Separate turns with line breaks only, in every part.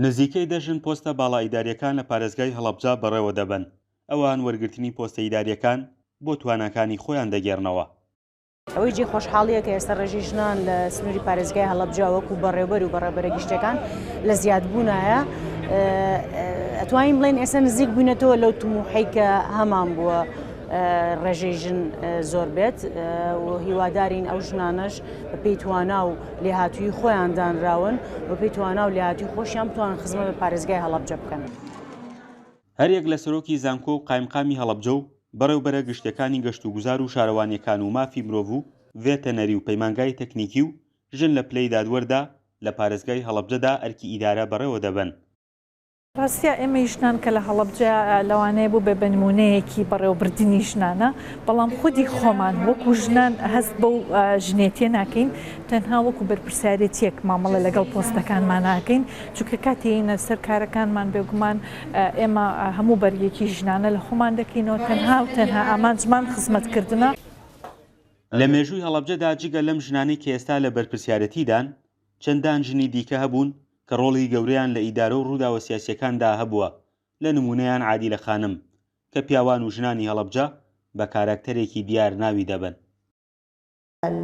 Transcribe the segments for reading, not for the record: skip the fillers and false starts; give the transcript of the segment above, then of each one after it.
نزیکەی دەژن پۆستە باڵا ئیداریەکان لە پارێزگای هەڵەبجە بەڕێوە دەبن. ئەوان وەرگرتنی پۆستە ئیداریەکان بۆ تواناکانی خۆیان دەگێڕنەوە.
ئەوەی جێ خۆشحاڵیە کە ئێستا ڕێژی ژنان لە سنووری پارێزگای هەڵەبجە وەکو بەڕێوەبەر و بەڕێبەرە گشتەکان لە زیادبوونایە. ئەتوانین بڵێن ئێستا نزیک بووینەتەوە لەو توموحەی کە هەمان بووە ڕێژەی ژن زۆر بێت و هیوادارین ئەو ژنانەش بە پێی توانا و لێهاتووی خۆیان دانراون بە پێی توانا و لێهاتووی خۆشیان بتوانن خزمەت بە پارێزگای هەڵەبجە بکەن.
هەرێک لە سەرۆکی زانکۆ و قایمقامی هەڵەبجە و بەڕێوبەرە گشتەکانی گەشت و گوزار و شارەوانیەکان و مافی مرۆڤ و ڤێتەنەری و پەیمانگای تەکنیکی و ژن لە پلەی دادوەردا لە پارێزگای هەڵەبجەدا ئەرکی ئیدارە بەڕێوە دەبن.
ڕاستە ئێمە ژنان کە لە هەڵەبجە لەوانەیە بوو بە نمونەیەکی بەڕێوەبردننی ژنانە، بەڵام خودی خۆمان وەکو ژنان هەست بەو ژنێتیە ناکەین، تەنها وەکو بەرپرسیارەتیەک مامەڵە لەگەڵ پۆستەکانمان ناکەین، چونکە کاتێنە سەر کارەکانمان بێگومان ئێمە هەموو بەریەکی ژنانە لە خۆمان دەکەینەوە، تەنها و تەنها ئامانجمان خزمەتکردنە.
لە مێژووی هەڵەبجەدا جگە لەم ژنانەی کە ئێستا لە بەرپرسیارەتیدان چەندان ژنی دیکە هەبوون کە ڕۆڵی گەورەیان لە ئیدارە و ڕووداوە سیاسیەکاندا هەبووە. لە نمونەیان عادیلە خانم کە پیاوان و ژنانی هەڵەبجە بە کارکتەرێکی دیار ناوی دەبن.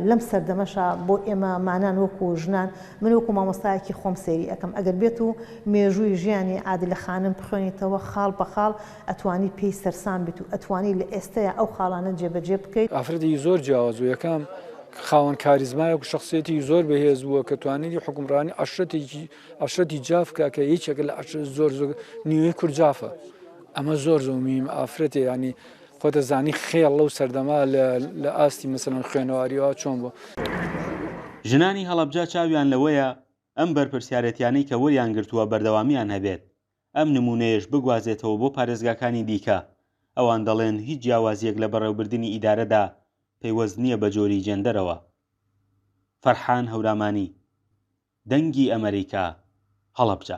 لەم سەردەمەشە بۆ ئێمە مانان وەکو ژنان من وەکو مامۆستایەکی خۆم سێری ئەەکەم ئەگەر بێت و مێژووی ژیانی عادلە خانم بخوێنیتەوە خاڵ بە خاڵ ئەتوانی پێی سەرسان بێت و ئەتوانی لە ئێستەیە ئەو خاڵانە جێبەجێ بکەیت.
ئافرەتی زۆر جیاواز و یەکەم خاوەن کاریزمایە و شخصیەتی زۆر بەهێز بووە کە توانێتی حکومڕانی عەشرەتی جافکە کە هیچێکە لە زۆر نیوەی کورجافە. ئەمە زۆر زۆمیم ئافرەتێ ینی خۆتە زانی خێڵ لەو سەردەما لە ئاستی مەسەڵەن خوێنەواریەوە چۆن بوو.
ژنانی هەڵەبجە چاویان لەوەیە ئەم بەرپرسیارەتیانەی کە وەریان گرتووە بەردەوامیان هەبێت، ئەم نمونەیەش بگوازێتەوە بۆ پارێزگاکانی دیکە. ئەوان دەڵێن هیچ جیاوازیەک لە بەڕێوەبردننی ئیدارەدا پەیوەست نییە بە جۆری جێندەرەوە. فەرحان هەورامانی، دەنگی ئەمریکا، هەڵەبجە.